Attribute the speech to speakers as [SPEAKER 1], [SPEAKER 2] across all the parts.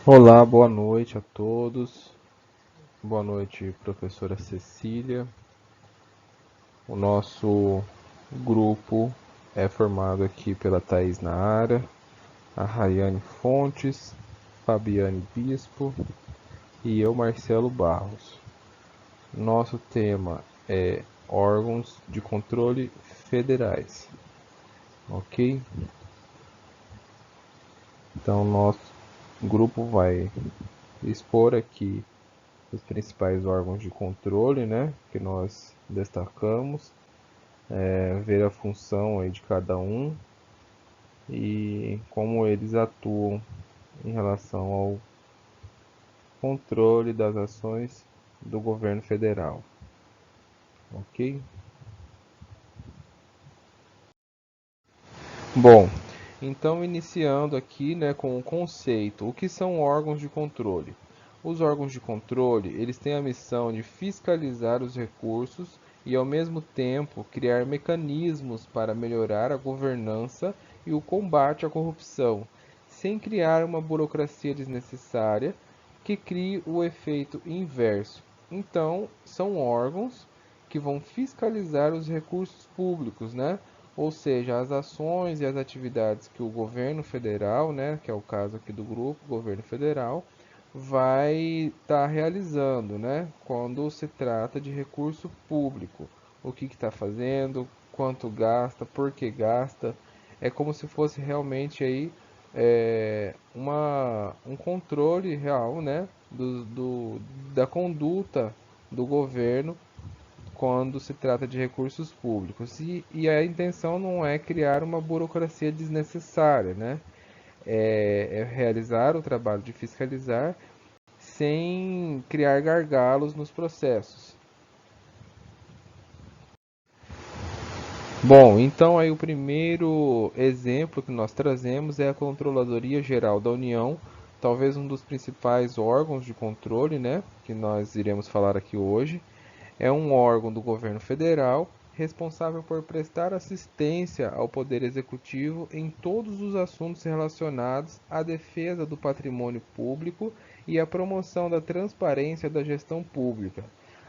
[SPEAKER 1] Olá, boa noite a todos. Boa noite, professora Cecília. O nosso grupo é formado aqui pela Thaís Naara, a Rayane Fontes, Fabiane Bispo e eu, Marcelo Barros. Nosso tema é órgãos de controle federais, ok? Então, nosso grupo vai expor aqui os principais órgãos de controle, né, que nós destacamos, ver a função aí de cada um e como eles atuam em relação ao controle das ações do governo federal, ok? Bom, então iniciando aqui, né, com o conceito, o que são órgãos de controle? Os órgãos de controle, eles têm a missão de fiscalizar os recursos e ao mesmo tempo criar mecanismos para melhorar a governança e o combate à corrupção, sem criar uma burocracia desnecessária que crie o efeito inverso. Então, são órgãos que vão fiscalizar os recursos públicos, né? Ou seja, as ações e as atividades que o governo federal, né, que é o caso aqui do grupo, governo federal, vai estar realizando, né, quando se trata de recurso público. O que está fazendo, quanto gasta, por que gasta. É como se fosse realmente aí um controle real, né, da conduta do governo quando se trata de recursos públicos. E a intenção não é criar uma burocracia desnecessária, né? É realizar o trabalho de fiscalizar sem criar gargalos nos processos. Bom, então aí o primeiro exemplo que nós trazemos é a Controladoria Geral da União, talvez um dos principais órgãos de controle, né, que nós iremos falar aqui hoje. É um órgão do governo federal responsável por prestar assistência ao Poder Executivo em todos os assuntos relacionados à defesa do patrimônio público e à promoção da transparência da gestão pública.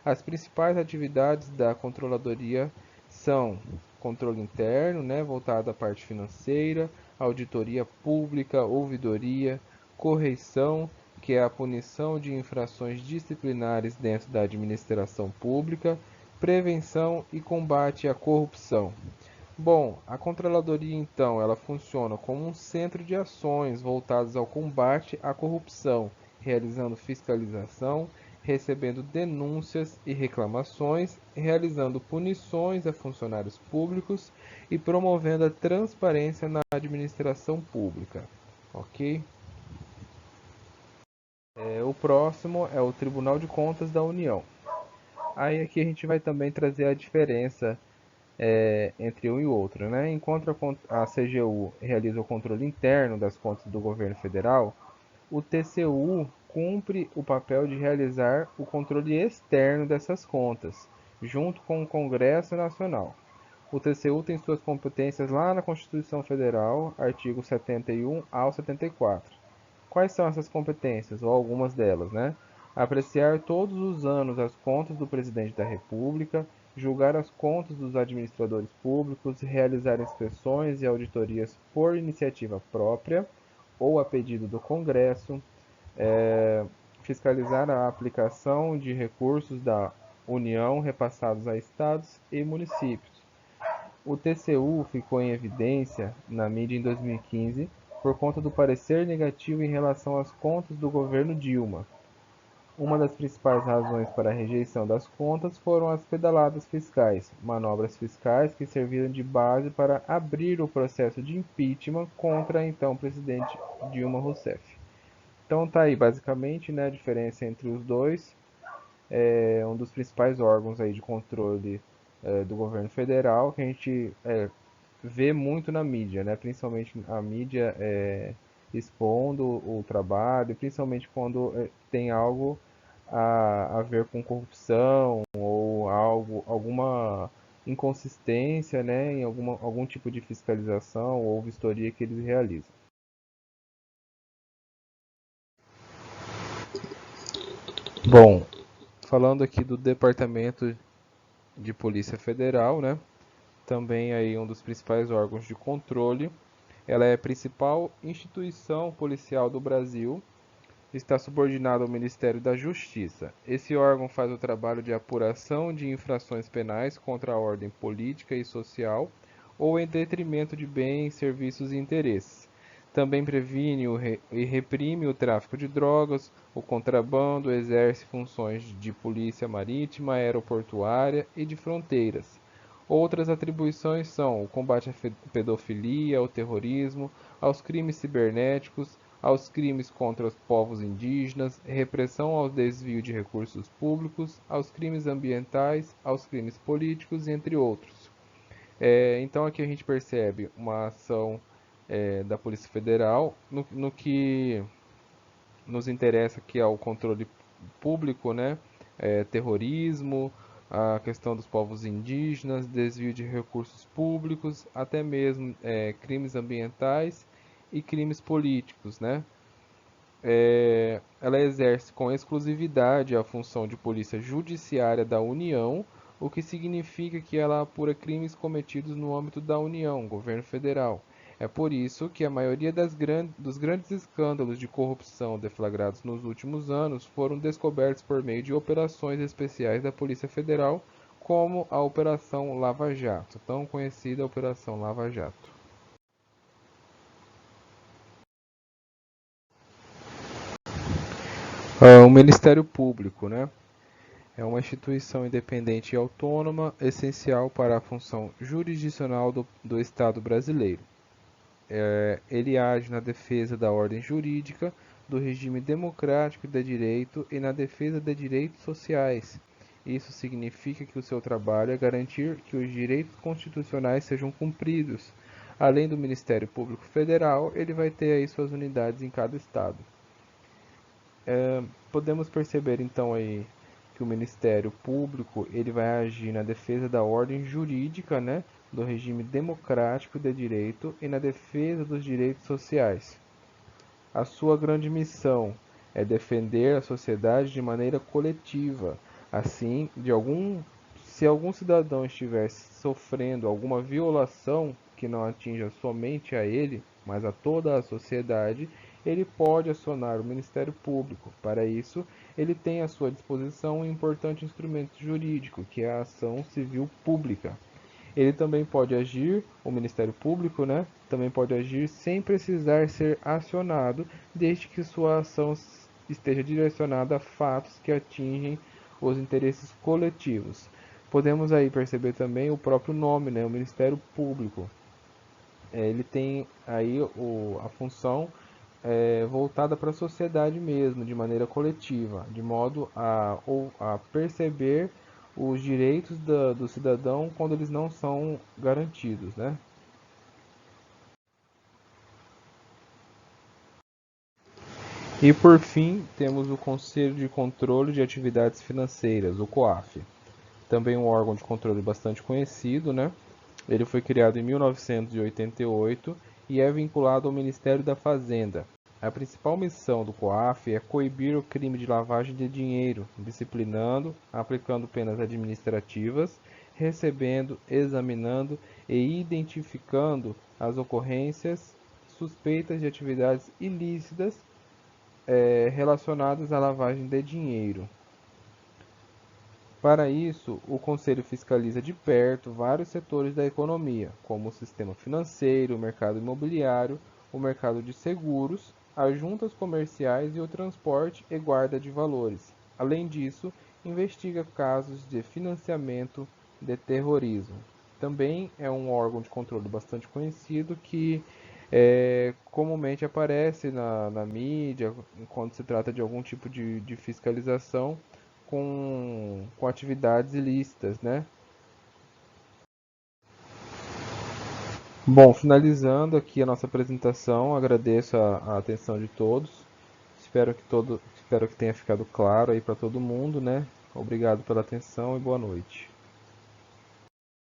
[SPEAKER 1] As principais atividades da controladoria são controle interno, né, voltado à parte financeira, auditoria pública, ouvidoria, correição, que é a punição de infrações disciplinares dentro da administração pública, prevenção e combate à corrupção. Bom, a controladoria então, ela funciona como um centro de ações voltadas ao combate à corrupção, realizando fiscalização, recebendo denúncias e reclamações, realizando punições a funcionários públicos e promovendo a transparência na administração pública. Ok? O próximo é o Tribunal de Contas da União. Aí aqui a gente vai também trazer a diferença entre um e outro, né? Enquanto a CGU realiza o controle interno das contas do governo federal, o TCU cumpre o papel de realizar o controle externo dessas contas, junto com o Congresso Nacional. O TCU tem suas competências lá na Constituição Federal, artigo 71 ao 74. Quais são essas competências, ou algumas delas, né? Apreciar todos os anos as contas do Presidente da República, julgar as contas dos administradores públicos, realizar inspeções e auditorias por iniciativa própria ou a pedido do Congresso, fiscalizar a aplicação de recursos da União repassados a estados e municípios. O TCU ficou em evidência na mídia em 2015 por conta do parecer negativo em relação às contas do governo Dilma. Uma das principais razões para a rejeição das contas foram as pedaladas fiscais, manobras fiscais que serviram de base para abrir o processo de impeachment contra a então presidente Dilma Rousseff. Então tá aí basicamente, né, a diferença entre os dois. É um dos principais órgãos aí de controle do governo federal que a gente vê muito na mídia, né? Principalmente a mídia expondo o trabalho, principalmente quando tem algo a ver com corrupção ou algo, alguma inconsistência, né, em algum tipo de fiscalização ou vistoria que eles realizam. Bom, falando aqui do Departamento de Polícia Federal, né? Também aí um dos principais órgãos de controle. Ela é a principal instituição policial do Brasil, está subordinada ao Ministério da Justiça. Esse órgão faz o trabalho de apuração de infrações penais contra a ordem política e social ou em detrimento de bens, serviços e interesses. Também previne e reprime o tráfico de drogas, o contrabando, exerce funções de polícia marítima, aeroportuária e de fronteiras. Outras atribuições são o combate à pedofilia, ao terrorismo, aos crimes cibernéticos, aos crimes contra os povos indígenas, repressão ao desvio de recursos públicos, aos crimes ambientais, aos crimes políticos, entre outros. Então aqui a gente percebe uma ação da Polícia Federal no que nos interessa, que é o controle público, né? Terrorismo, a questão dos povos indígenas, desvio de recursos públicos, até mesmo crimes ambientais e crimes políticos, né? Ela exerce com exclusividade a função de polícia judiciária da União, o que significa que ela apura crimes cometidos no âmbito da União, governo federal. É por isso que a maioria dos grandes escândalos de corrupção deflagrados nos últimos anos foram descobertos por meio de operações especiais da Polícia Federal, como a Operação Lava Jato, tão conhecida Operação Lava Jato. O Ministério Público, né? É uma instituição independente e autônoma, essencial para a função jurisdicional do Estado brasileiro. Ele age na defesa da ordem jurídica, do regime democrático e de direito e na defesa de direitos sociais. Isso significa que o seu trabalho é garantir que os direitos constitucionais sejam cumpridos. Além do Ministério Público Federal, ele vai ter aí suas unidades em cada estado. Podemos perceber então aí que o Ministério Público ele vai agir na defesa da ordem jurídica, né, do regime democrático de direito e na defesa dos direitos sociais. A sua grande missão é defender a sociedade de maneira coletiva. Assim, se algum cidadão estiver sofrendo alguma violação que não atinja somente a ele, mas a toda a sociedade, ele pode acionar o Ministério Público. Para isso, ele tem à sua disposição um importante instrumento jurídico, que é a ação civil pública. Ele também pode agir, o Ministério Público, né? Também pode agir sem precisar ser acionado, desde que sua ação esteja direcionada a fatos que atingem os interesses coletivos. Podemos aí perceber também o próprio nome, né? O Ministério Público. Ele tem aí a função voltada para a sociedade mesmo, de maneira coletiva, de modo a perceber os direitos do cidadão quando eles não são garantidos, né? E por fim, temos o Conselho de Controle de Atividades Financeiras, o COAF. Também um órgão de controle bastante conhecido, né? Ele foi criado em 1988 e é vinculado ao Ministério da Fazenda. A principal missão do COAF é coibir o crime de lavagem de dinheiro, disciplinando, aplicando penas administrativas, recebendo, examinando e identificando as ocorrências suspeitas de atividades ilícitas relacionadas à lavagem de dinheiro. Para isso, o Conselho fiscaliza de perto vários setores da economia, como o sistema financeiro, o mercado imobiliário, o mercado de seguros, as juntas comerciais e o transporte e guarda de valores. Além disso, investiga casos de financiamento de terrorismo. Também é um órgão de controle bastante conhecido que comumente aparece na mídia quando se trata de algum tipo de fiscalização com atividades ilícitas, né? Bom, finalizando aqui a nossa apresentação, agradeço a atenção de todos. Espero que tenha ficado claro aí para todo mundo, né? Obrigado pela atenção e boa noite.